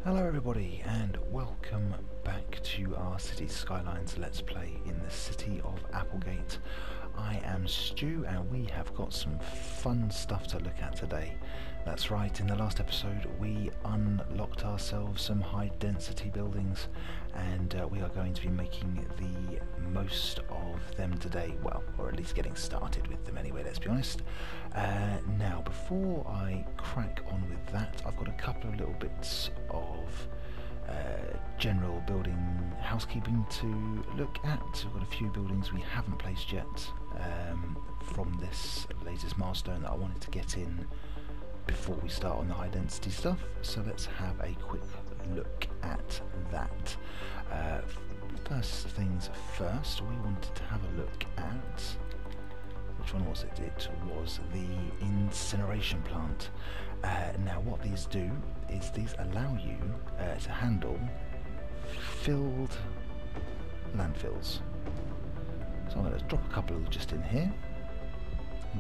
Hello everybody and welcome back to our City Skylines Let's Play in the city of Applegate. I am Stu and we have got some fun stuff to look at today. That's right, in the last episode we unlocked ourselves some high density buildings and we are going to be making the most of them today, well, or at least getting started with them anyway, let's be honest. Now before I crack on with that, I've got a couple of little bits of general building housekeeping to look at. We've got a few buildings we haven't placed yet from this latest milestone that I wanted to get in before we start on the high density stuff, so let's have a quick look at that. First things first, we wanted to have a look at, which one was it? It was the incineration plant. Now what these do is these allow you to handle filled landfills. So I'm going to drop a couple just in here.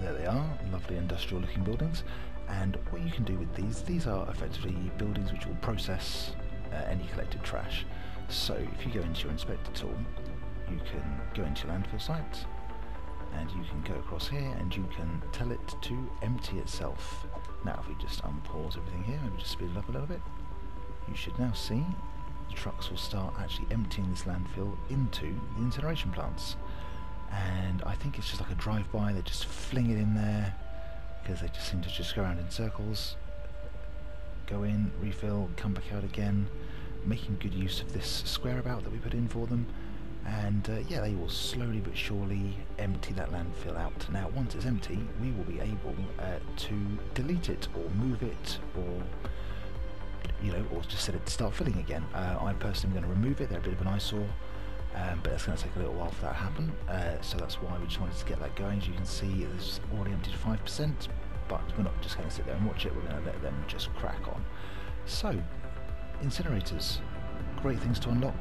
There they are, lovely industrial looking buildings. And what you can do with these are effectively buildings which will process any collected trash. So if you go into your inspector tool, you can go into your landfill site and you can go across here and you can tell it to empty itself. Now if we just unpause everything here, maybe just speed it up a little bit, you should now see the trucks will start actually emptying this landfill into the incineration plants. And I think it's just like a drive-by, they just fling it in there because they just seem to just go around in circles, go in, refill, come back out again, making good use of this square about that we put in for them. And yeah, they will slowly but surely empty that landfill out. Now once it's empty, we will be able to delete it or move it, or or just set it to start filling again. I personally am going to remove it. They're a bit of an eyesore, but it's going to take a little while for that to happen. So that's why we just wanted to get that going. As you can see, it's already emptied 5%, but we're not just going to sit there and watch it. We're going to let them just crack on. So incinerators, great things to unlock.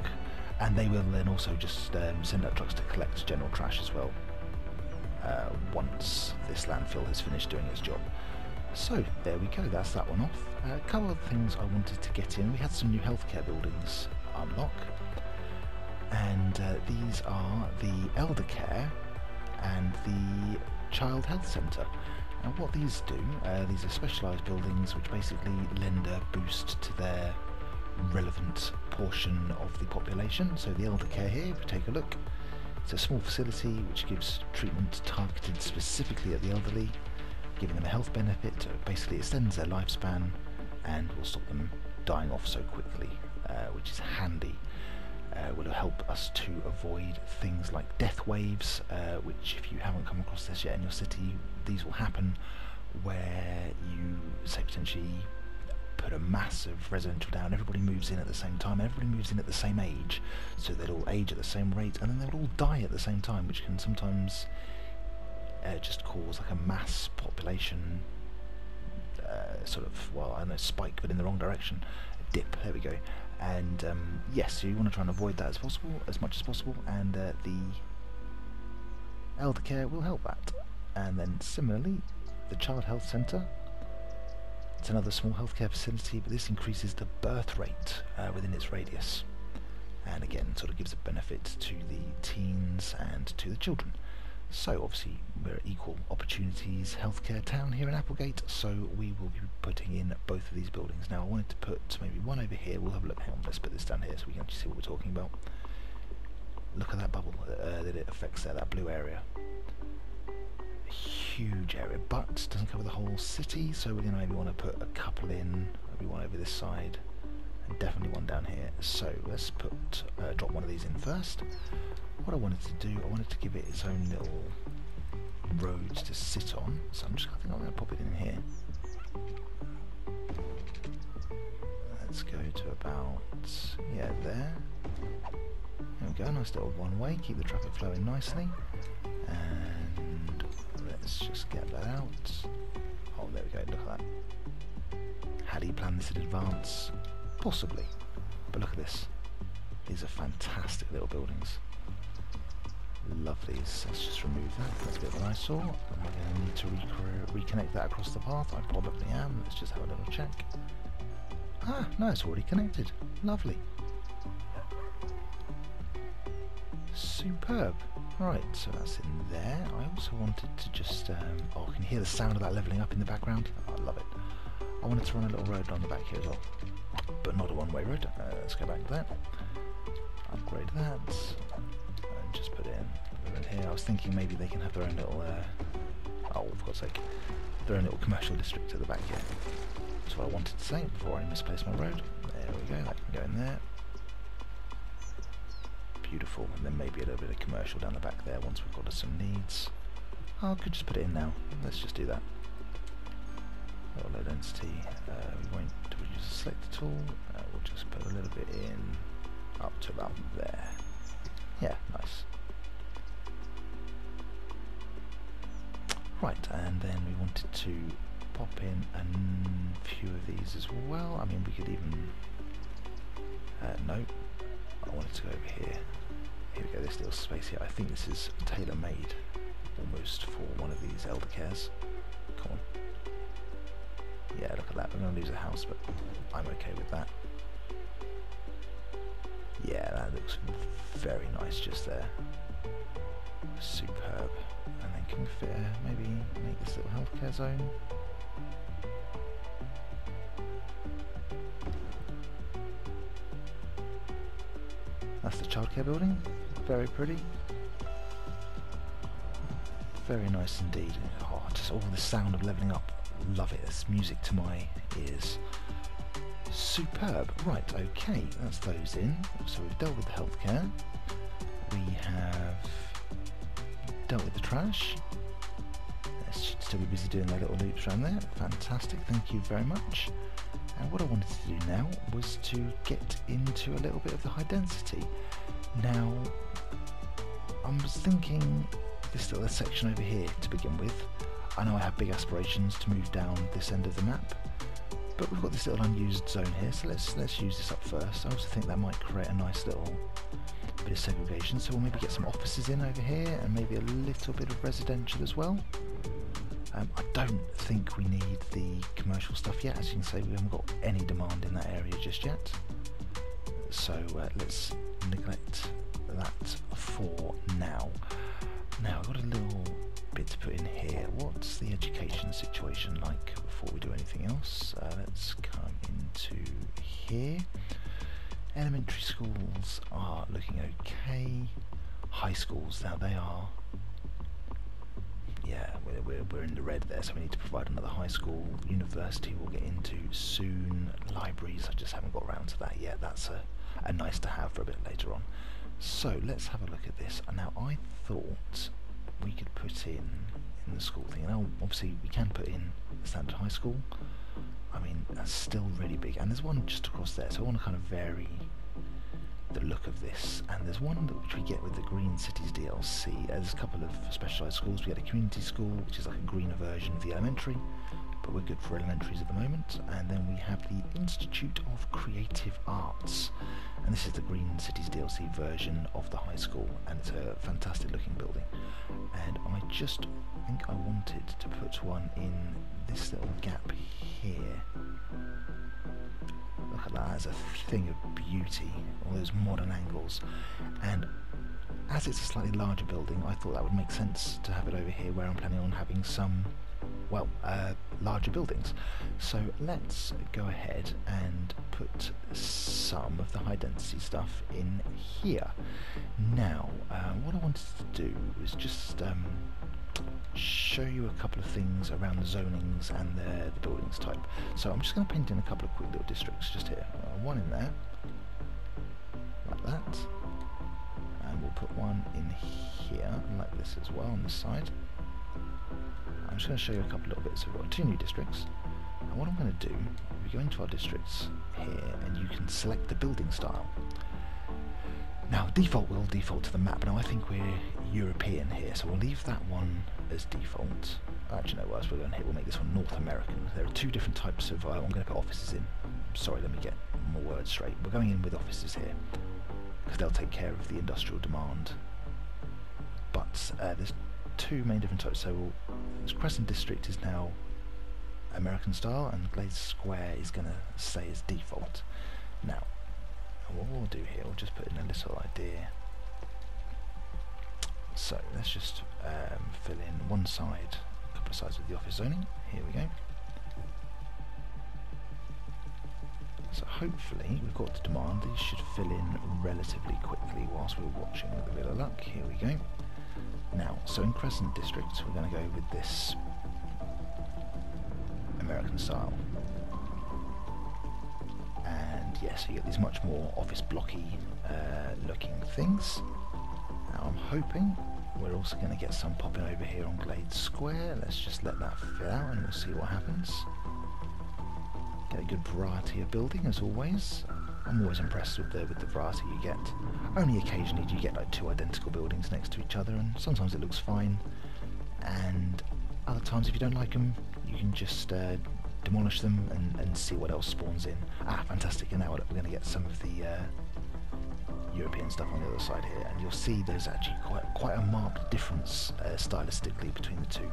And they will then also just send out trucks to collect general trash as well once this landfill has finished doing its job. So there we go, that's that one off. A couple of things I wanted to get in. We had some new healthcare buildings unlock, and these are the elder care and the child health centre. And what these do, these are specialised buildings which basically lend a boost to their relevant portion of the population. So the elder care here, if we take a look, it's a small facility which gives treatment targeted specifically at the elderly, giving them a health benefit. Basically extends their lifespan and will stop them dying off so quickly, which is handy. Will help us to avoid things like death waves, which if you haven't come across this yet in your city, these will happen where you say potentially put a massive residential down, everybody moves in at the same time, everybody moves in at the same age, so they'll all age at the same rate and then they'll all die at the same time, which can sometimes just cause like a mass population sort of, well, I don't know, spike, but in the wrong direction, a dip, there we go. And yes, so you want to try and avoid that as much as possible, and the elder care will help that. And then similarly, the child health centre, it's another small healthcare facility, but this increases the birth rate within its radius, and again sort of gives a benefit to the teens and to the children. So obviously we're equal opportunities healthcare town here in Applegate, so we will be putting in both of these buildings. Now I wanted to put maybe one over here. We'll have a look. Hang on, let's put this down here so we can actually see what we're talking about. Look at that bubble that it affects there, that blue area. Huge area, but doesn't cover the whole city, so we're going to maybe want to put a couple in, maybe one over this side and definitely one down here. So let's put drop one of these in first. What I wanted to do, I wanted to give it its own little roads to sit on, so I think I'm going to pop it in here. Let's go to about, yeah, there. There we go, nice little one way, keep the traffic flowing nicely. And let's just get that out. Oh, there we go, look at that. Had he planned this in advance? Possibly. But look at this. These are fantastic little buildings. Lovely. So let's just remove that. That's a bit of an eyesore. And we're going to need to reconnect that across the path. I probably am. Let's just have a little check. Ah, no, it's already connected. Lovely. Superb. Right, so that's in there. I also wanted to just... oh, can you hear the sound of that levelling up in the background? Oh, I love it. I wanted to run a little road on the back here as well. But not a one-way road. Let's go back to that. Upgrade that. And just put in here. I was thinking maybe they can have their own little... oh, for God's sake. Their own little commercial district at the back here. That's what I wanted to say before I misplaced my road. There we go, that can go in there. Beautiful, and then maybe a little bit of commercial down the back there once we've got some needs. Oh, I could just put it in now. Let's just do that. Little low density. We won't use a selector tool. We'll just put a little bit in up to about there. Yeah, nice. Right, and then we wanted to pop in a few of these as well. I mean, we could even... no, I wanted to go over here. Here we go, this little space here. I think this is tailor-made almost for one of these elder cares. Come on. Yeah, look at that. We're going to lose a house, but I'm okay with that. Yeah, that looks very nice just there. Superb. And then can we fit maybe make this little healthcare zone? That's the childcare building. Very pretty. Very nice indeed. Oh, just all the sound of levelling up. Love it. It's music to my ears. Superb. Right, okay, that's those in. So we've dealt with the healthcare. We have dealt with the trash. They should still be busy doing their little loops around there. Fantastic, thank you very much. And what I wanted to do now was to get into a little bit of the high density. Now, I was thinking this little section over here to begin with. I know I have big aspirations to move down this end of the map, but we've got this little unused zone here, so let's use this up first. I also think that might create a nice little bit of segregation, so we'll maybe get some offices in over here and maybe a little bit of residential as well. I don't think we need the commercial stuff yet. As you can see, we haven't got any demand in that area just yet, so let's neglect that for now. Now I've got a little bit to put in here. What's the education situation like before we do anything else? Let's come into here. Elementary schools are looking okay. High schools, now they are... yeah, we're in the red there, so we need to provide another high school. University we'll get into soon. Libraries, I just haven't got around to that yet. That's a nice to have for a bit later on. So let's have a look at this. Now I thought we could put in the school thing. Now obviously we can put in the standard high school. I mean, that's still really big, and there's one just across there, so I want to kind of vary the look of this. And there's one which we get with the Green Cities DLC. There's a couple of specialised schools. We get a community school, which is like a greener version of the elementary, but we're good for elementaries at the moment. And then we have the Institute of Creative Arts, and this is the Green Cities DLC version of the high school, and it's a fantastic looking building. And I just think I wanted to put one in this little gap here. Look at that, as a thing of beauty, all those modern angles. And as it's a slightly larger building, I thought that would make sense to have it over here where I'm planning on having some, well, larger buildings. So let's go ahead and put some of the high density stuff in here. Now, what I wanted to do was just show you a couple of things around the zonings and the buildings type. So I'm just going to paint in a couple of quick little districts just here. One in there, like that, and we'll put one in here, like this as well on this side. I'm just going to show you a couple of little bits. So we've got two new districts, and what I'm going to do, we go into our districts here, and you can select the building style. Now, default will default to the map. Now, I think we're European here, so we'll leave that one as default. Actually, no, worse, we're going here. We'll make this one North American. There are two different types of... I'm going to put offices in. Sorry, let me get more words straight. We're going in with offices here, because they'll take care of the industrial demand. But there's two main different types. So this Crescent District is now American style, and glazed square is going to stay as default. Now, what we'll do here, we'll just put in a little idea. So let's just fill in one side, a couple of sides of the office zoning. Here we go. So hopefully we've got the demand. These should fill in relatively quickly whilst we're watching with a bit of luck. Here we go. Now, so in Crescent District, we're going to go with this American style. And yes, you get these much more office blocky looking things. Now I'm hoping we're also going to get some popping over here on Glade Square. Let's just let that fill out and we'll see what happens. Get a good variety of building as always. I'm always impressed with the variety you get. Only occasionally do you get like two identical buildings next to each other, and sometimes it looks fine, and other times if you don't like them you can just demolish them and see what else spawns in. Ah, fantastic, and now we're going to get some of the European stuff on the other side here, and you'll see there's actually quite a marked difference stylistically between the two.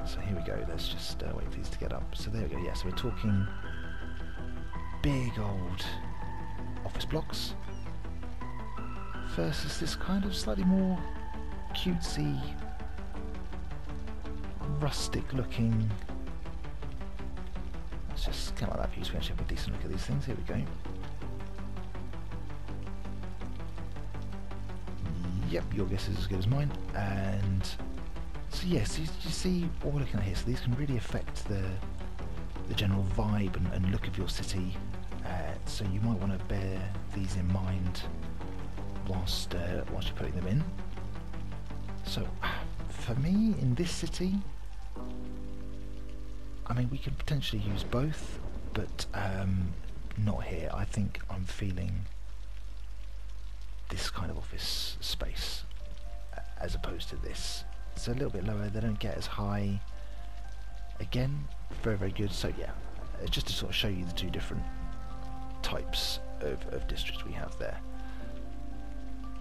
So here we go, let's just wait for these to get up. So there we go, yeah, so we're talking big old office blocks versus this kind of slightly more cutesy, rustic looking. Let's just come like that view so we actually have a decent look at these things. Here we go. Yep, your guess is as good as mine. And so yes, you see what we're looking at here. So these can really affect the general vibe and look of your city. So you might want to bear these in mind whilst you're putting them in. So for me, in this city, I mean, we could potentially use both, but not here. I think I'm feeling this kind of office space as opposed to this. It's a little bit lower, they don't get as high. Again, very, very good. So yeah, just to sort of show you the two different types of districts we have there.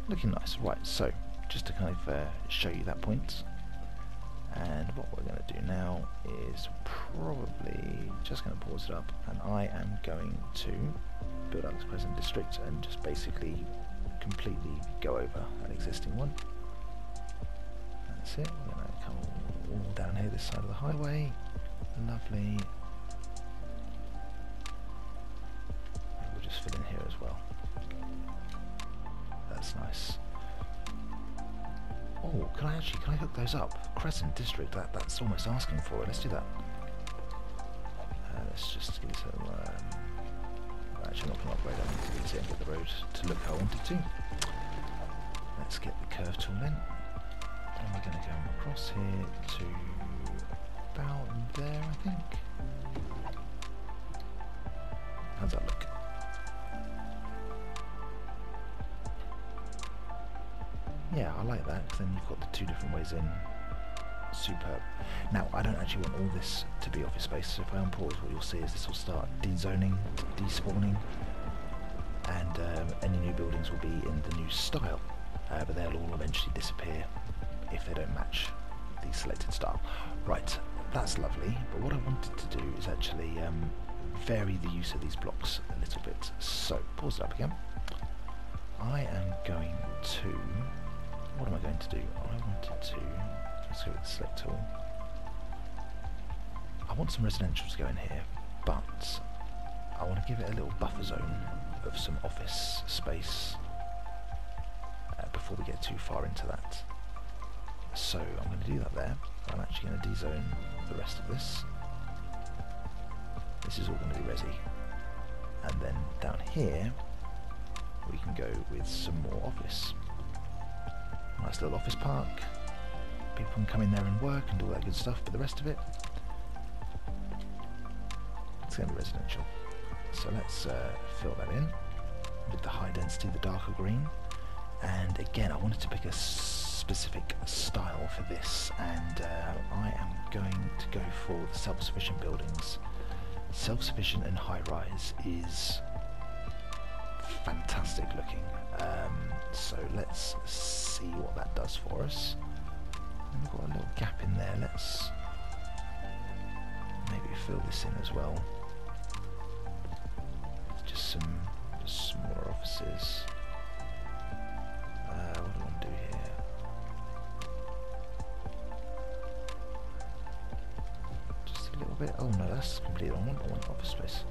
Looking nice. Right, so just to kind of show you that point. And what we're going to do now is probably just going to pause it up, and I am going to build out this present district and just basically completely go over an existing one. That's it. We're going to come all down here this side of the highway. Lovely. We'll just fill in here as well. That's nice. Oh, can I hook those up? Crescent District, that's almost asking for it. Let's do that. Let's just give it a... actually, I'm not going to upgrade. I need to get it and get the road to look how I want it to. Let's get the curve tool in. And we're going to go across here to about there, I think. How's that look? Yeah, I like that, because then you've got the two different ways in. Superb. Now, I don't actually want all this to be office space, so if I unpause, what you'll see is this will start de-zoning, despawning, and any new buildings will be in the new style, but they'll all eventually disappear if they don't match the selected style. Right, that's lovely, but what I wanted to do is actually vary the use of these blocks a little bit. So, pause it up again. I am going to... what am I going to do? I wanted to... let's go with the select tool. I want some residential to go in here, but I want to give it a little buffer zone of some office space before we get too far into that. So I'm going to do that there. I'm actually going to de-zone the rest of this. This is all going to be resi. And then down here, we can go with some more office. Nice little office park. People can come in there and work and do all that good stuff, but the rest of it, it's going to be residential. So let's fill that in with the high density, the darker green. And again, I wanted to pick a specific style for this, and I am going to go for the self-sufficient buildings. Self-sufficient and high-rise is fantastic looking. So let's see what that does for us. And we've got a little gap in there. Let's maybe fill this in as well. Just some smaller offices. What do I want to do here? Just a little bit. Oh no, that's completely wrong. I want office space.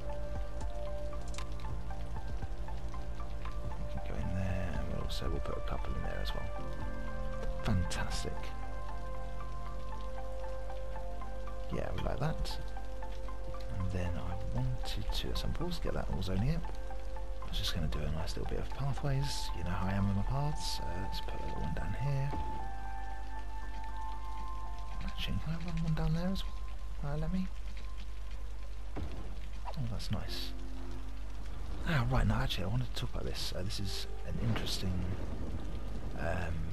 We can go in there, and we'll put a couple in there as well. Fantastic. Yeah, we like that. And then I wanted to, at some point, get that all zone here. I was just going to do a nice little bit of pathways. You know how I am with my paths. Let's put a little one down here. Actually, can I run one down there as well? Let me. Oh, that's nice. Right, now actually I wanted to talk about this. This is an interesting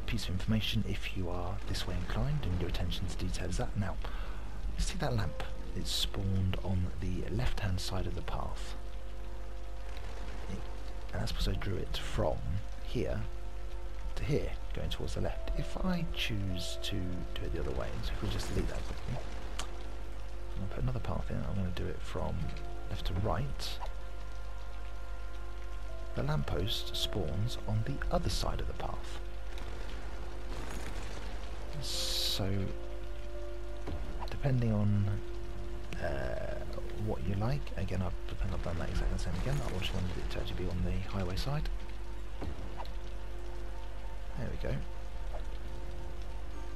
piece of information if you are this way inclined and your attention to detail is that. Now, you see that lamp? It's spawned on the left-hand side of the path. And that's because I drew it from here to here, going towards the left. If I choose to do it the other way, so if we just delete that quickly, I'm going to put another path in. I'm going to do it from left to right. The lamppost spawns on the other side of the path. So, depending on what you like, again I think I've done that exactly the same again. I just wanted it to actually be on the highway side. There we go.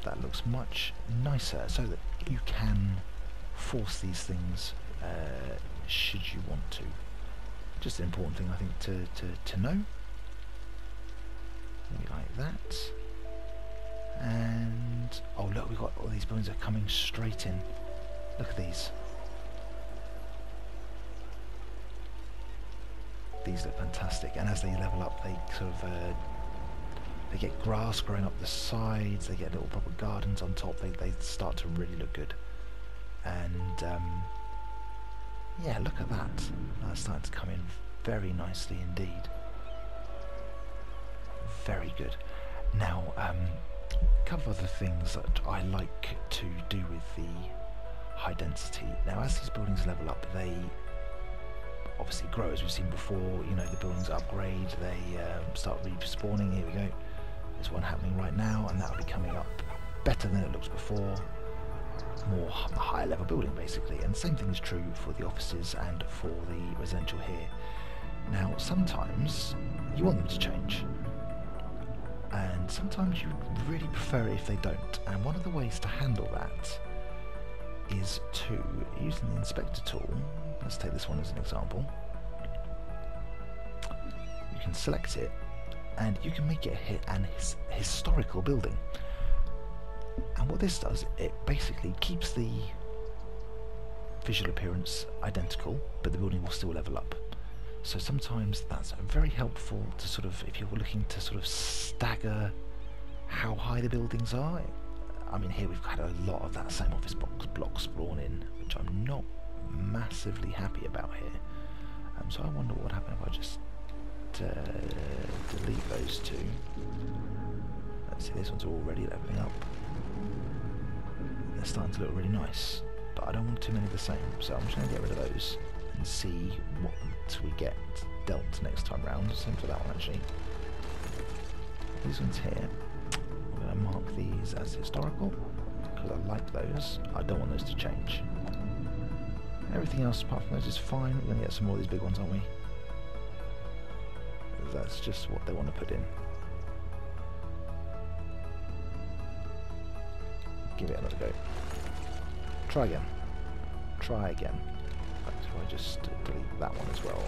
That looks much nicer, so that you can force these things should you want to. Just an important thing I think to know. Maybe like that. And oh look, we've got all these buildings are coming straight in. Look at these. These look fantastic, and as they level up, they sort of they get grass growing up the sides. They get little proper gardens on top. They start to really look good. And yeah, look at that. That's starting to come in very nicely indeed. Very good. Now, a couple of other things that I like to do with the high density. Now, as these buildings level up, they obviously grow, as we've seen before. You know, the buildings upgrade, they start respawning. Here we go. There's one happening right now, and that'll be coming up better than it looks before. More higher level building basically, and the same thing is true for the offices and for the residential here. Now, sometimes you want them to change, and sometimes you really prefer it if they don't. And one of the ways to handle that is to, using the inspector tool, let's take this one as an example, you can select it and you can make it an historical building. And what this does, it basically keeps the visual appearance identical, but the building will still level up. So sometimes that's very helpful to sort of, if you're looking to sort of stagger how high the buildings are. I mean, here we've had a lot of that same office block spawn in, which I'm not massively happy about here. So I wonder what would happen if I just delete those two. Let's see, this one's already leveling up. They're starting to look really nice, but I don't want too many of the same, so I'm just going to get rid of those and see what we get dealt next time round. Same for that one actually. These ones here, I'm going to mark these as historical because I like those. I don't want those to change. Everything else apart from those is fine. We're going to get some more of these big ones, aren't we? That's just what they want to put in. Give it another go. Try again. Try again. Right, so I just delete that one as well.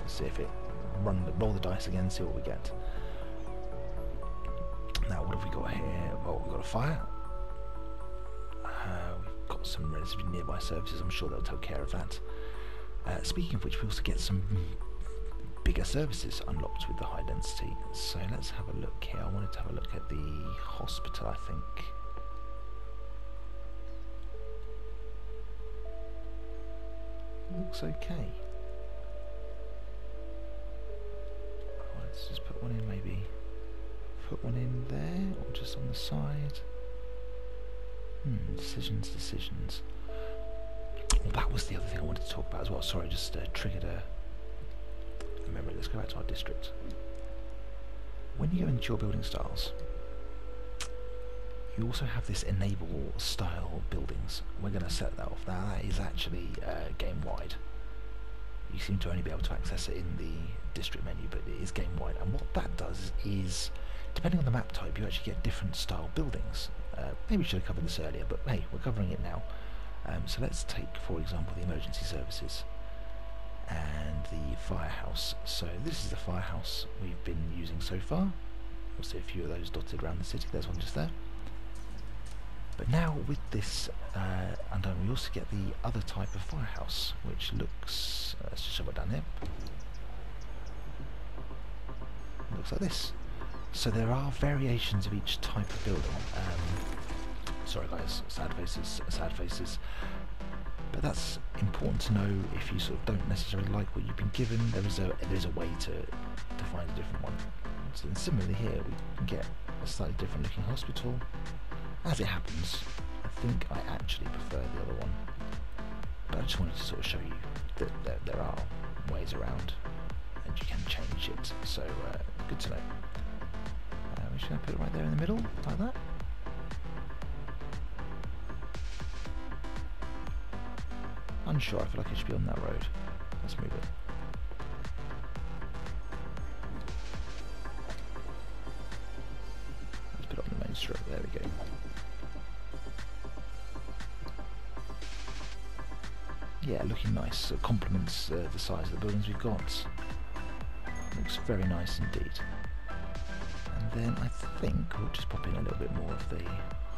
See if it roll the dice again, see what we get. Now what have we got here? Well, we've got a fire. We've got some relatively nearby services. I'm sure they'll take care of that. Speaking of which, we also get some bigger services unlocked with the high density. So let's have a look here. I wanted to have a look at the hospital, I think. Looks okay. Let's just put one in, maybe put one in there, or just on the side. Decisions. Well, that was the other thing I wanted to talk about as well. Sorry, I just triggered a memory. Let's go back to our district. When you go into your building styles, you also have this enable style buildings. We're going to set that off. Now that is actually game wide. You seem to only be able to access it in the district menu, but it is game wide. And what that does is, depending on the map type, you actually get different style buildings. Maybe we should have covered this earlier, but hey, we're covering it now. So let's take, for example, the emergency services and the firehouse. So this is the firehouse we've been using so far. You'll see a few of those dotted around the city. There's one just there. But now with this undone, we also get the other type of firehouse, which looks, let's just show it down here. It looks like this. So there are variations of each type of building. Sorry guys, sad faces. But that's important to know if you sort of don't necessarily like what you've been given. There's a way to find a different one. So then similarly here, we can get a slightly different looking hospital. As it happens, I think I actually prefer the other one. But I just wanted to sort of show you that there are ways around and you can change it. So good to know. We're just going to put it right there in the middle, like that. Unsure, I feel like it should be on that road. Let's move it. Let's put it on the main strip, there we go. Yeah, looking nice. So it complements the size of the buildings we've got. Looks very nice indeed. And then I think we'll just pop in a little bit more of the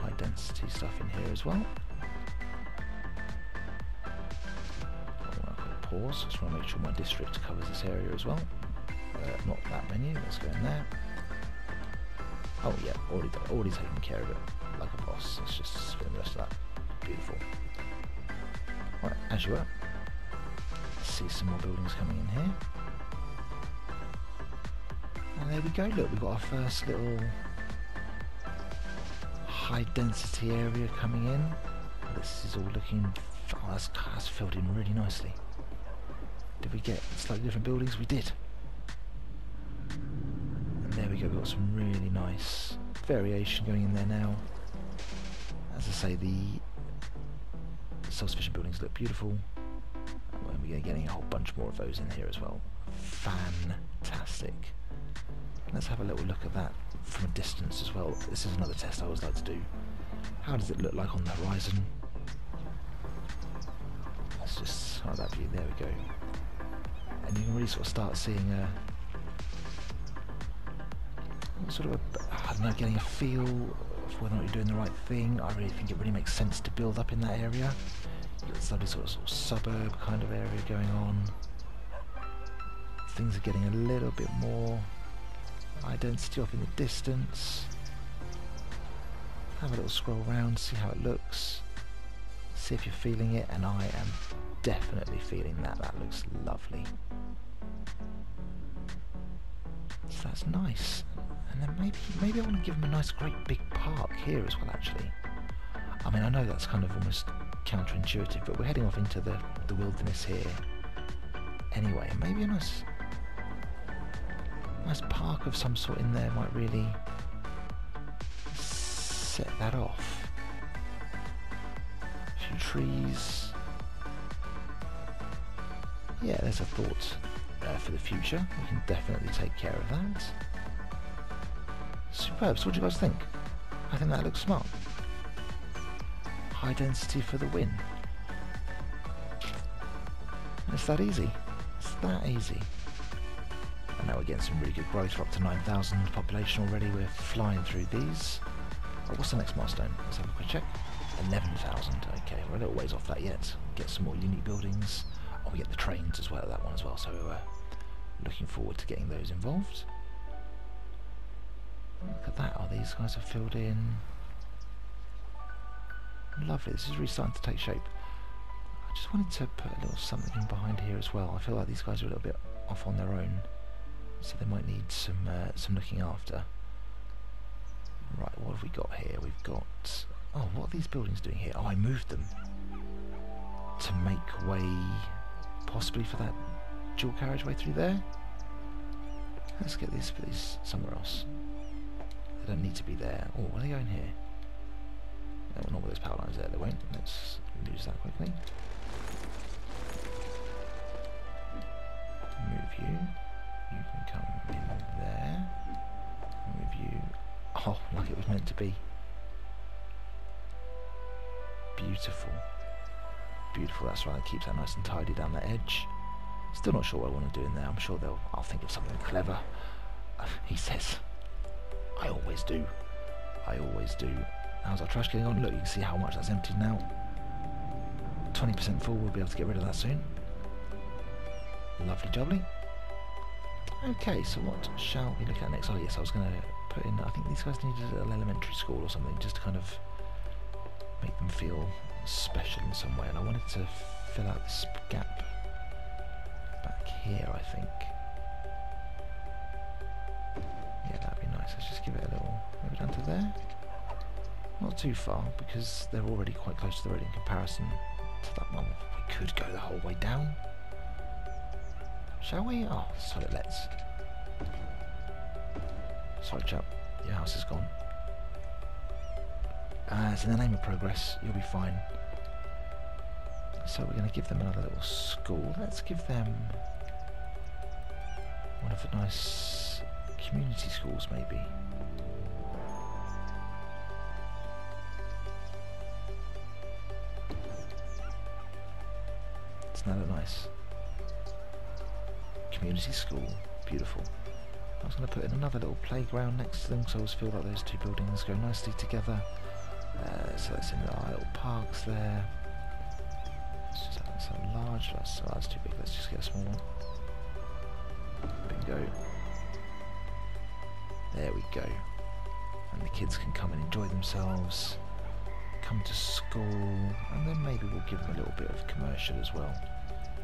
high density stuff in here as well. Pause, just want to make sure my district covers this area as well. Not that menu, let's go in there. Oh yeah, already taken care of it like a boss. Let's just spin the rest of that. Beautiful. Right, as you were. See some more buildings coming in here. And there we go, look, we've got our first little high density area coming in. This is all looking, oh, that's filled in really nicely. Did we get slightly different buildings? We did. And there we go, we've got some really nice variation going in there now. As I say, the self-sufficient buildings look beautiful. And we're getting a whole bunch more of those in here as well. Fantastic. Let's have a little look at that from a distance as well. This is another test I always like to do. How does it look like on the horizon? Let's just start that view, there we go. And you can really sort of start seeing sort of I don't know, getting a feel of whether or not you're doing the right thing. I really think it really makes sense to build up in that area. You've got some sort of suburb kind of area going on. Things are getting a little bit more high density off in the distance. Have a little scroll around, see how it looks. See if you're feeling it, and I am definitely feeling that. That looks lovely. So that's nice. And then maybe I want to give them a nice great big park here as well actually. I mean, I know that's kind of almost counterintuitive, but we're heading off into the wilderness here anyway. Maybe a nice park of some sort in there might really set that off. A few trees. Yeah, there's a thought for the future. We can definitely take care of that. Superb. So what do you guys think? I think that looks smart. High density for the win. It's that easy. It's that easy. And now we're getting some really good growth. We're up to 9,000 population already. We're flying through these. Oh, what's the next milestone? Let's have a quick check. 11,000. Okay, we're a little ways off that yet. Get some more unique buildings. Oh, we get the trains as well, that one as well. So we're looking forward to getting those involved. Look at that. Oh, these guys are filled in. Lovely. This is really starting to take shape. I just wanted to put a little something in behind here as well. I feel like these guys are a little bit off on their own, so they might need some looking after. Right, what have we got here? We've got... Oh, what are these buildings doing here? Oh, I moved them. to make way possibly for that dual carriageway through there. Let's get these somewhere else. They don't need to be there. Oh, are they going here? No, well, not with those power lines there, they won't. Let's lose that quickly. Move you. You can come in there. Move you. Oh, like it was meant to be. Beautiful. Beautiful, that's right, it keeps that nice and tidy down the edge. Still not sure what I want to do in there. I'm sure I'll think of something clever. He says, I always do. I always do. How's our trash getting on? Look, you can see how much that's emptied now. 20% full, we'll be able to get rid of that soon. Lovely jubbly. Okay, so what shall we look at next? Oh yes, I was going to put in, I think these guys needed an elementary school or something, just to kind of make them feel special in some way, and I wanted to fill out this gap back here, I think. Yeah, that'd be nice. Let's just give it a little, maybe down to there. Not too far, because they're already quite close to the road in comparison to that one. We could go the whole way down. Shall we? Oh, sorry, let's. Sorry, chap. Your house is gone. It's in the name of progress. You'll be fine. So we're going to give them another little school. Let's give them one of the nice community schools, maybe. Doesn't that look nice? Community school. Beautiful. I was going to put in another little playground next to them, because I always feel like those two buildings go nicely together. So that's in our little parks there. Let's just have some large. That's too big. Let's just get a small one. Bingo. There we go. And the kids can come and enjoy themselves, come to school, and then maybe we'll give them a little bit of commercial as well,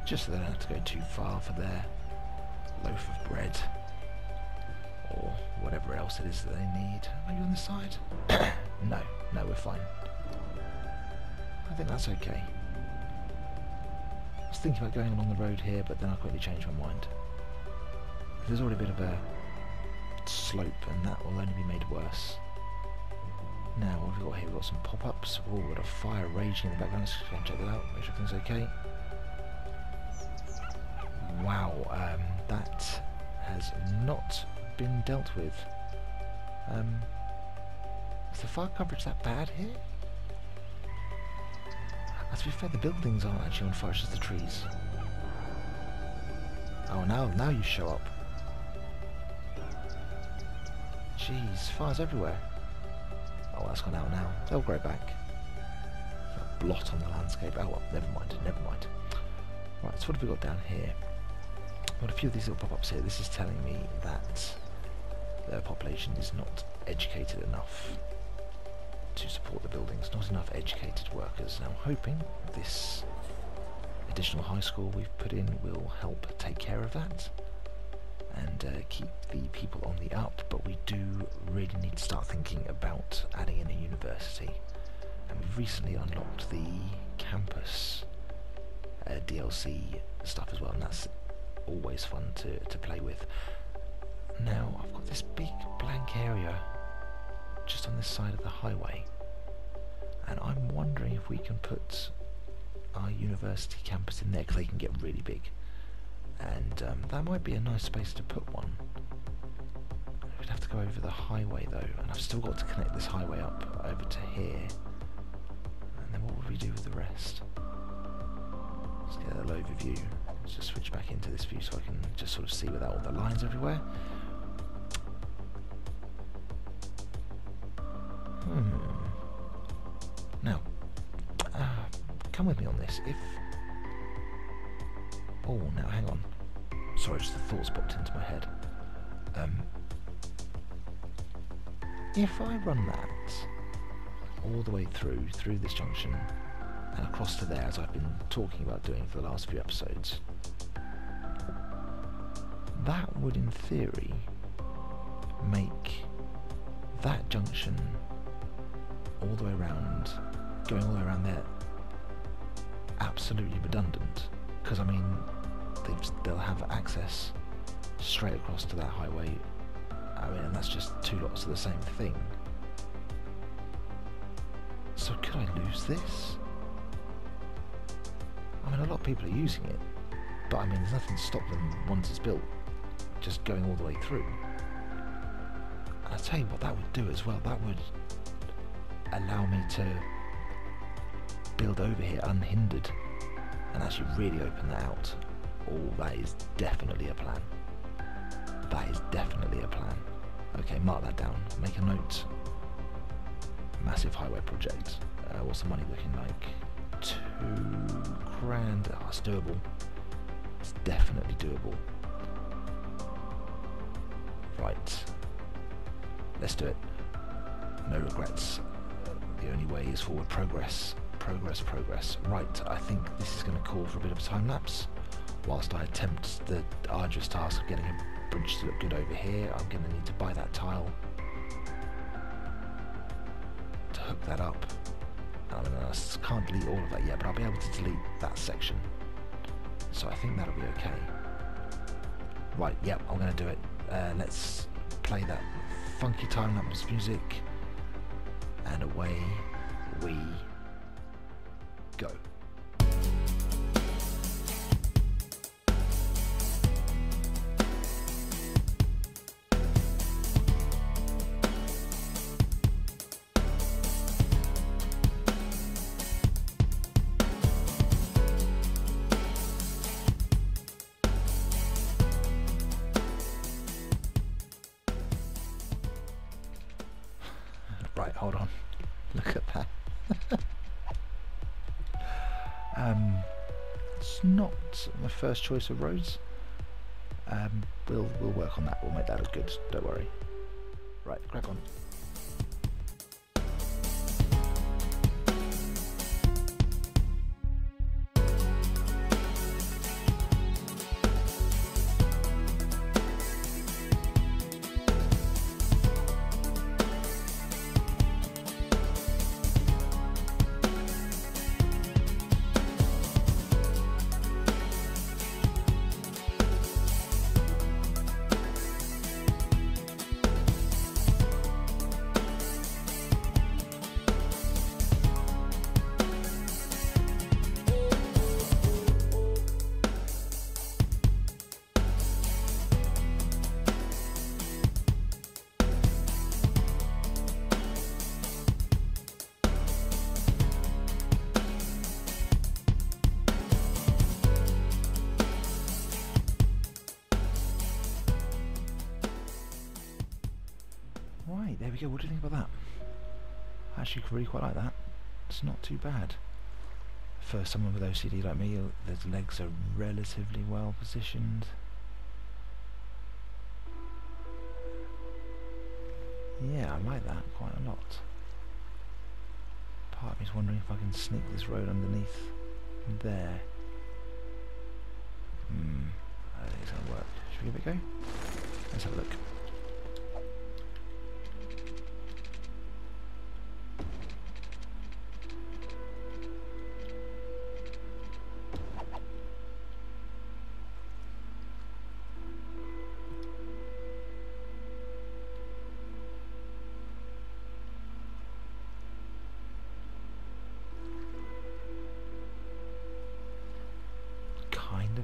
just so they don't have to go too far for their loaf of bread or whatever else it is that they need. Maybe on this side? No, we're fine. I think that's okay. I was thinking about going along the road here, but then I quickly changed my mind. There's already a bit of a slope, and that will only be made worse. Now, what have we got here? We've got some pop-ups. Oh, we've got a fire raging in the background. Let's go and check that out, make sure everything's okay. Wow, that has not been dealt with. Is the fire coverage that bad here? To be fair, the buildings aren't actually on fire, it's just the trees. Oh, now you show up. Jeez, fires everywhere. Oh, that's gone out now. They'll grow back. A blot on the landscape. Oh well, never mind. Right, so what have we got down here? Got a few of these little pop-ups here. This is telling me that their population is not educated enough to support the buildings, not enough educated workers. Now I'm hoping this additional high school we've put in will help take care of that and keep the people on the up, but we do really need to start thinking about adding in a university. And we've recently unlocked the campus DLC stuff as well, and that's always fun to play with. Now I've got this big blank area just on this side of the highway, and I'm wondering if we can put our university campus in there, because they can get really big, and that might be a nice space to put one. We'd have to go over the highway though, and I've still got to connect this highway up over to here, and then what would we do with the rest? Let's get a little overview. Let's just switch back into this view so I can just sort of see without all the lines everywhere. Now, come with me on this. Oh, now hang on. Sorry, just the thoughts popped into my head. If I run that all the way through this junction and across to there, as I've been talking about doing for the last few episodes, that would, in theory, make that junction all the way around, going all the way around there, absolutely redundant, because I mean they'll have access straight across to that highway. I mean, and that's just two lots of the same thing. So could I lose this? I mean, a lot of people are using it, but I mean, there's nothing to stop them once it's built just going all the way through. And I'll tell you what that would do as well. That would allow me to build over here unhindered and actually really open that out. Oh, that is definitely a plan. That is definitely a plan. Okay, mark that down. Make a note. Massive highway project. What's the money looking like? $2 grand. Oh, it's doable. It's definitely doable. Right. Let's do it. No regrets. The only way is forward progress. Progress, progress. Right, I think this is going to call for a bit of a time lapse. Whilst I attempt the arduous task of getting a bridge to look good over here, I'm going to need to buy that tile to hook that up. I can't delete all of that yet, but I'll be able to delete that section. So I think that'll be okay. Right, yep, I'm going to do it. Let's play that funky time lapse music, and away we go. Right, hold on. Look at that. It's not my first choice of roads. We'll work on that. We'll make that look good. Don't worry. Right, crack on. Right, there we go. What do you think about that? I actually really quite like that. It's not too bad. For someone with OCD like me, the legs are relatively well positioned. Yeah, I like that quite a lot. Part of me's wondering if I can sneak this road underneath there. I don't think it's going to work. Should we give it a go? Let's have a look.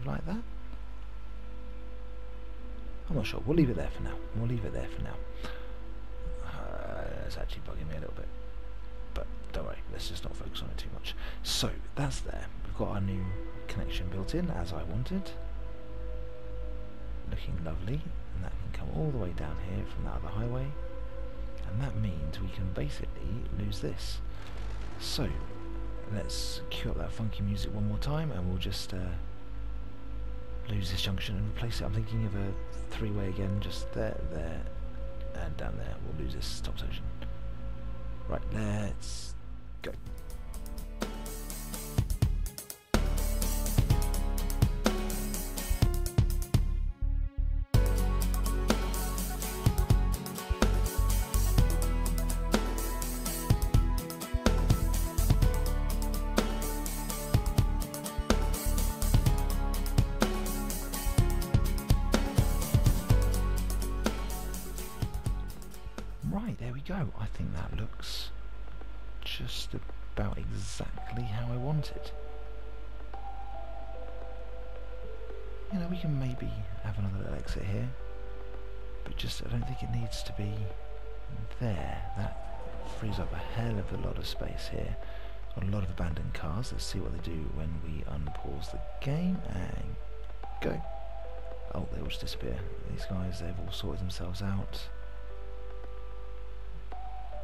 Like that. I'm not sure. We'll leave it there for now. We'll leave it there for now. It's actually bugging me a little bit, but don't worry. Let's just not focus on it too much. So that's there. We've got our new connection built in as I wanted. Looking lovely, and that can come all the way down here from that other highway, and that means we can basically lose this. So let's cue up that funky music one more time, and we'll just lose this junction and replace it. I'm thinking of a three-way again, just there, there, and down there. We'll lose this top section. Right, let's go. we go. I think that looks just about exactly how I want it. You know, we can maybe have another little exit here, but just I don't think it needs to be there. That frees up a hell of a lot of space here. Got a lot of abandoned cars. Let's see what they do when we unpause the game and go. Oh, they all just disappear. These guys, they've all sorted themselves out.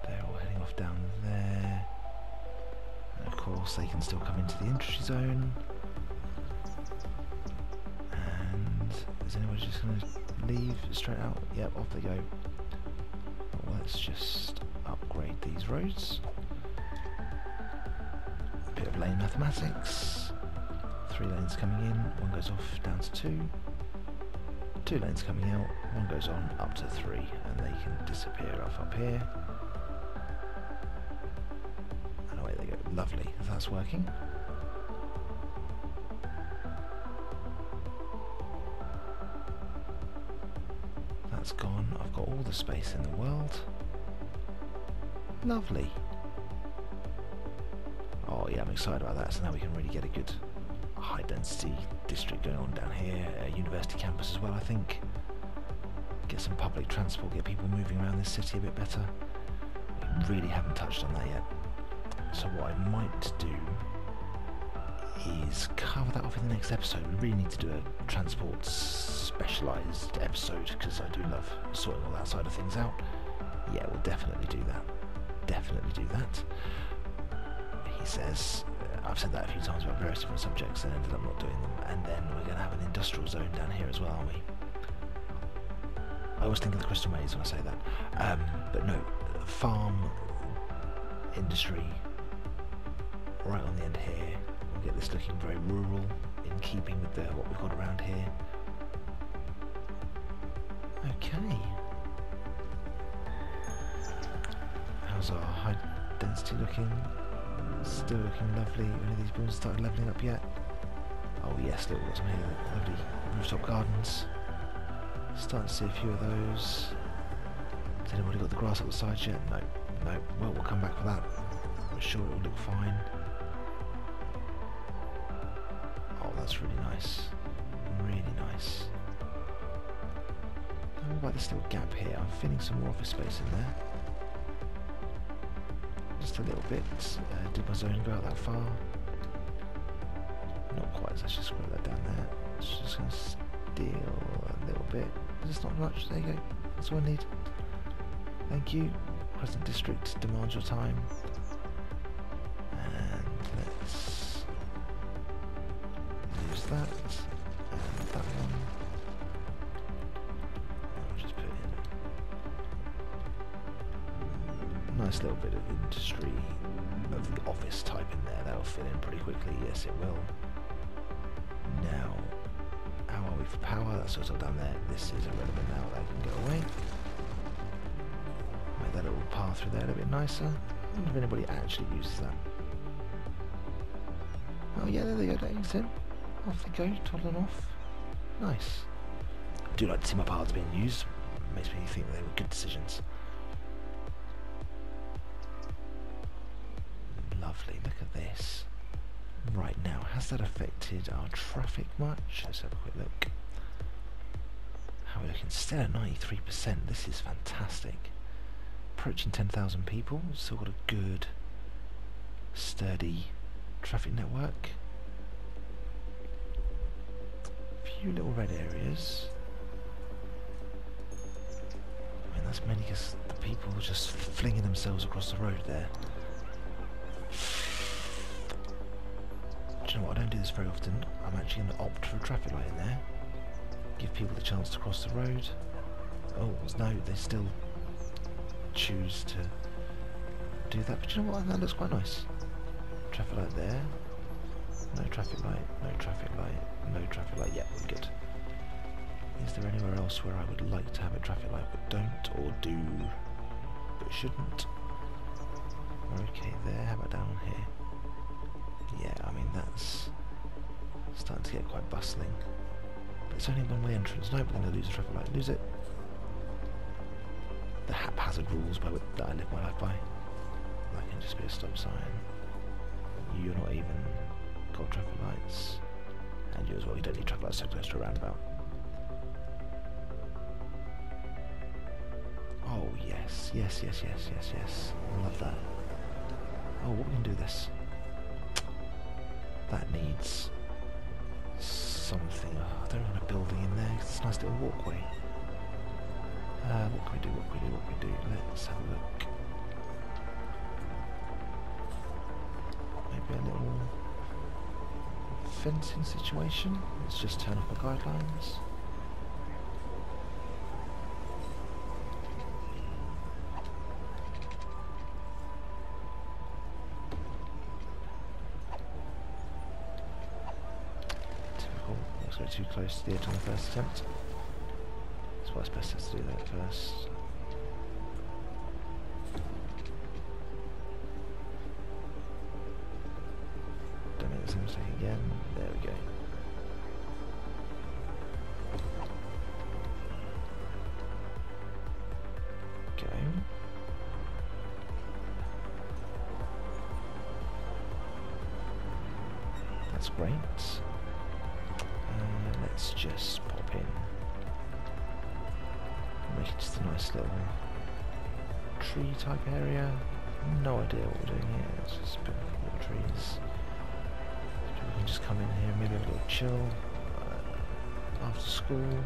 They're all heading off down there. And of course, they can still come into the industry zone. And is anybody just going to leave straight out? Yep, off they go. Well, let's just upgrade these roads. A bit of lane mathematics. 3 lanes coming in, 1 goes off down to 2. 2 lanes coming out, 1 goes on up to 3, and they can disappear off up here. And away they go. Lovely. That's working. That's gone. I've got all the space in the world. Lovely. Oh yeah, I'm excited about that. So now we can really get a good high density district going on down here, university campus as well, I think. Get some public transport, get people moving around this city a bit better. We really haven't touched on that yet. So what I might do is cover that off in the next episode. We really need to do a transport specialised episode because I do love sorting all that side of things out. Yeah, we'll definitely do that. Definitely do that. He says, I've said that a few times about various different subjects and ended up not doing them. And then we're going to have an industrial zone down here as well, aren't we? I always think of the Crystal Maze when I say that. But no, farm, industry, right on the end here. We'll get this looking very rural, in keeping with what we've got around here. Okay. How's our high density looking? Still looking lovely. Any of these buildings started levelling up yet? Oh yes, look what's made of lovely rooftop gardens. Starting to see a few of those. Has anybody got the grass up the sides yet? No, no. Well, we'll come back for that. I'm sure it will look fine. Oh, that's really nice. Really nice. What about this little gap here? I'm feeling some more office space in there. Just a little bit. Did my zone go out that far? Not quite, so let's just scroll that down there. It's just going to steal a little bit. It's not much, there you go. That's all I need. Thank you. Crescent District demands your time. And let's use that. And that one. I'll just put in a nice little bit of industry of the office type in there. That'll fit in pretty quickly. Yes, it will. Now, how are we for power? That's also down there. This is irrelevant now. That can go away. Make that little path through there a little bit nicer. I wonder if anybody actually uses that. Oh yeah, there they go. That is in. Off they go, toddling off. Nice. I do like to see my paths being used. Makes me think they were good decisions. Lovely. Look at this. Right now, has that affected our traffic much? Let's have a quick look. How are we looking? Still at 93%. This is fantastic. Approaching 10,000 people. Still got a good, sturdy traffic network. A few little red areas. I mean, that's mainly because the people are just flinging themselves across the road there. You know what, I don't do this very often. I'm actually going to opt for a traffic light in there. Give people the chance to cross the road. Oh, no, they still choose to do that. But you know what, that looks quite nice. Traffic light there. No traffic light, no traffic light, no traffic light. Yeah, we're good. Is there anywhere else where I would like to have a traffic light but don't, or do, but shouldn't? Okay, there. How about down here? Yeah, I mean that's starting to get quite bustling. But it's only one-way entrance. No, we're going to lose the traffic light. Lose it. the haphazard rules that I live my life by. That can just be a stop sign. You're not even got traffic lights. And you as well, you don't need traffic lights so close to a roundabout. Oh yes, yes, yes, yes, yes, yes. I love that. Oh, what we can do this? That needs something. Oh, I don't want a building in there. It's a nice little walkway. What can we do? What can we do? What can we do? Let's have a look. Maybe a little fencing situation. Let's just turn off the guidelines. Typical. Let's go too close to the edge on the first attempt. That's why it's best to do that first. Don't make the same mistake again. There we go. Go. That's great. Let's just pop in. Make it just a nice little tree type area. No idea what we're doing here. It's just a bit of more trees. We can just come in here, maybe have a little chill after school.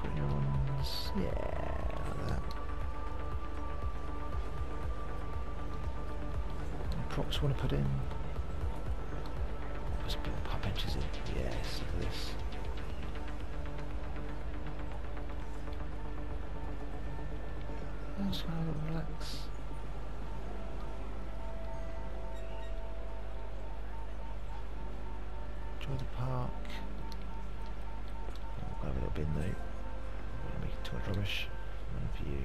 Pretty ones, yeah, like that. Any props you want to put in? Just put park benches in. Yes, look at this. Just kind of relax. Enjoy the park. I'll grab a little bin though. We're going to make it too much rubbish. One for you.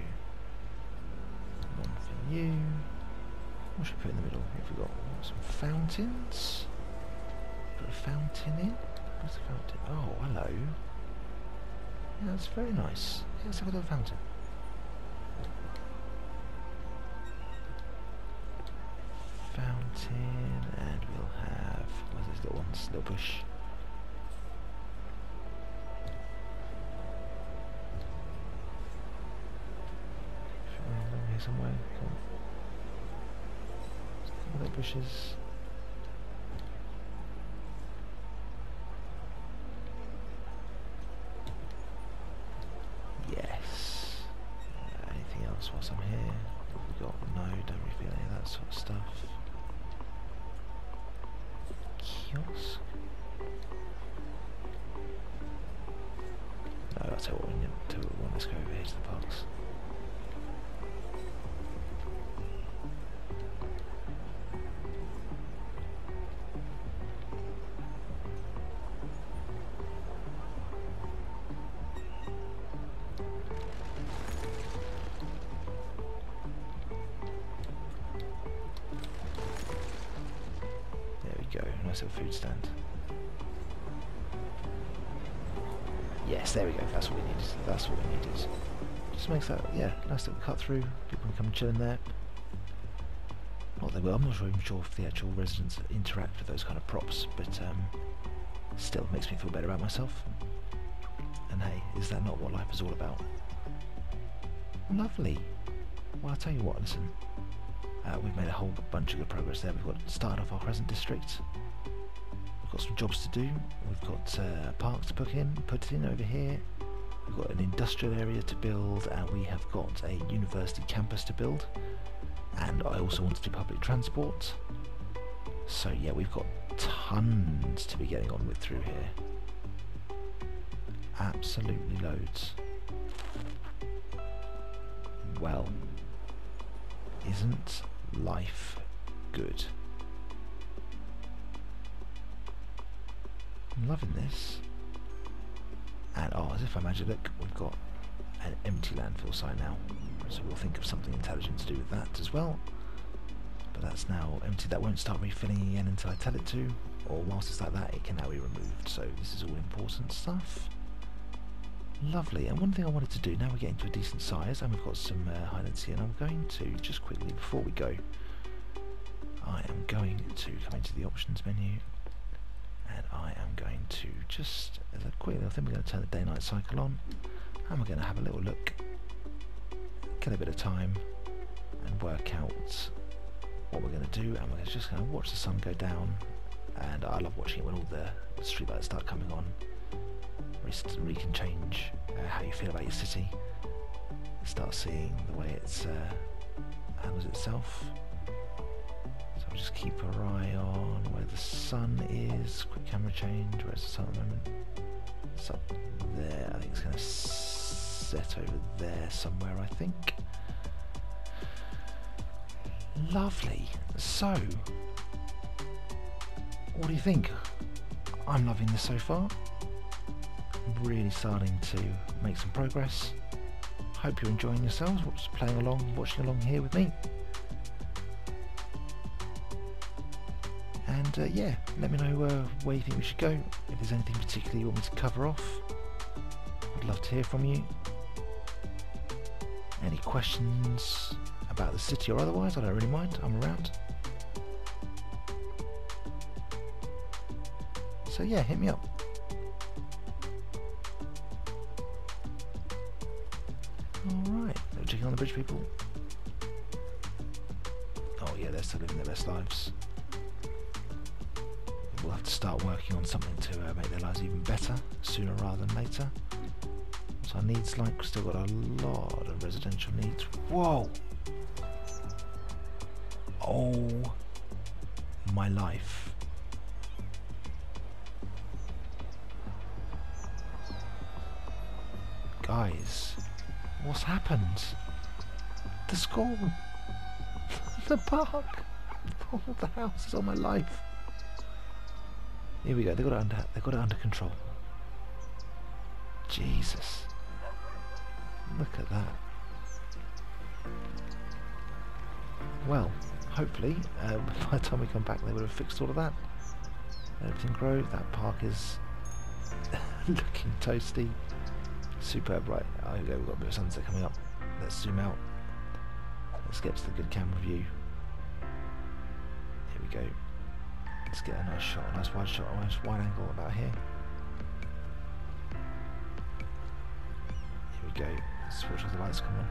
One for you. What should we put in the middle? What have we got? Some fountains. Put a fountain in. What's the fountain? Oh, hello. Yeah, that's very nice. Yeah, let's have a little fountain. Fountain, and we'll have, what's these little ones? Little bush. Along here somewhere. Cool. Little bushes. Yes. Anything else whilst I'm here? What have we got? No, don't really feel any of that sort of stuff. Kiosk? No, I'll tell you what we need to do. Let's go over here to the parks. Go, nice little food stand. Yes, there we go, that's what we needed. That's what we needed. Just makes that, yeah, nice little cut through. People can come and chill in there. Not they will, I'm not even sure if the actual residents interact with those kind of props, but still makes me feel better about myself. And hey, is that not what life is all about? Lovely. Well, I'll tell you what, listen. We've made a whole bunch of good progress there. We've got started off our Crescent district. We've got some jobs to do. We've got parks to put in over here. We've got an industrial area to build, and we have got a university campus to build. And I also want to do public transport. So yeah, we've got tons to be getting on with through here. Absolutely loads. Well, isn't life good? I'm loving this. And oh, as if I imagine, look, we've got an empty landfill site now. So we'll think of something intelligent to do with that as well. but that's now empty. That won't start refilling again until I tell it to, or whilst it's like that it can now be removed. So this is all important stuff. Lovely. And one thing I wanted to do, now we're getting to a decent size and we've got some high density, and I'm going to just quickly before we go, I am going to come into the options menu, and I am going to just quickly, I think we're going to turn the day-night cycle on, and we're going to have a little look, get a bit of time and work out what we're going to do, and we're just going to watch the sun go down. And I love watching it when all the street lights start coming on. Really can change how you feel about your city. Start seeing the way it's handles itself. So I'll just keep our eye on where the sun is. Quick camera change. Where's the sun at the moment? It's up there. I think it's going to set over there somewhere, I think. Lovely. So, what do you think? I'm loving this so far. Really starting to make some progress. Hope you're enjoying yourselves, playing along, watching along here with me. And yeah, let me know where you think we should go. If there's anything particularly you want me to cover off, I'd love to hear from you. Any questions about the city or otherwise, I don't really mind, I'm around. So yeah, hit me up. Alright, little chicken on the bridge, people. Oh yeah, they're still living their best lives. We'll have to start working on something to make their lives even better, sooner rather than later. So our needs, like, we've still got a lot of residential needs. Whoa! Oh my life. Guys, what's happened? The school, the park, all the houses, all my life. Here we go. They got it under control. Jesus, look at that. Well, hopefully, by the time we come back, they would have fixed all of that. Everything grows. That park is looking toasty. Superb, right? Oh, here we go, we've got a bit of sunset coming up. Let's zoom out. Let's get to the good camera view. Here we go. Let's get a nice shot, a nice wide shot, a nice wide angle about here. Here we go. Let's watch all the lights come on.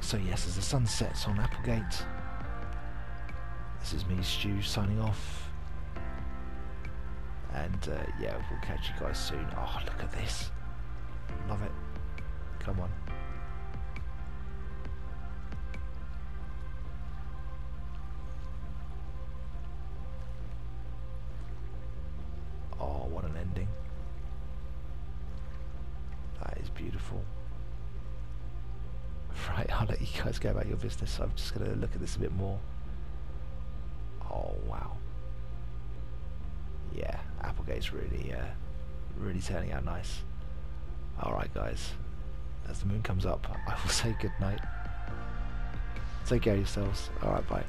So yes, as the sun sets on Applegate, this is me, Stu, signing off. And yeah, we'll catch you guys soon. Oh, look at this. Love it. Come on. Oh, what an ending. That is beautiful. Right, I'll let you guys go about your business. I'm just going to look at this a bit more. Oh, wow. Yeah, Applegate's really, really turning out nice. Alright guys, as the moon comes up, I will say good night. Take care of yourselves. Alright, bye.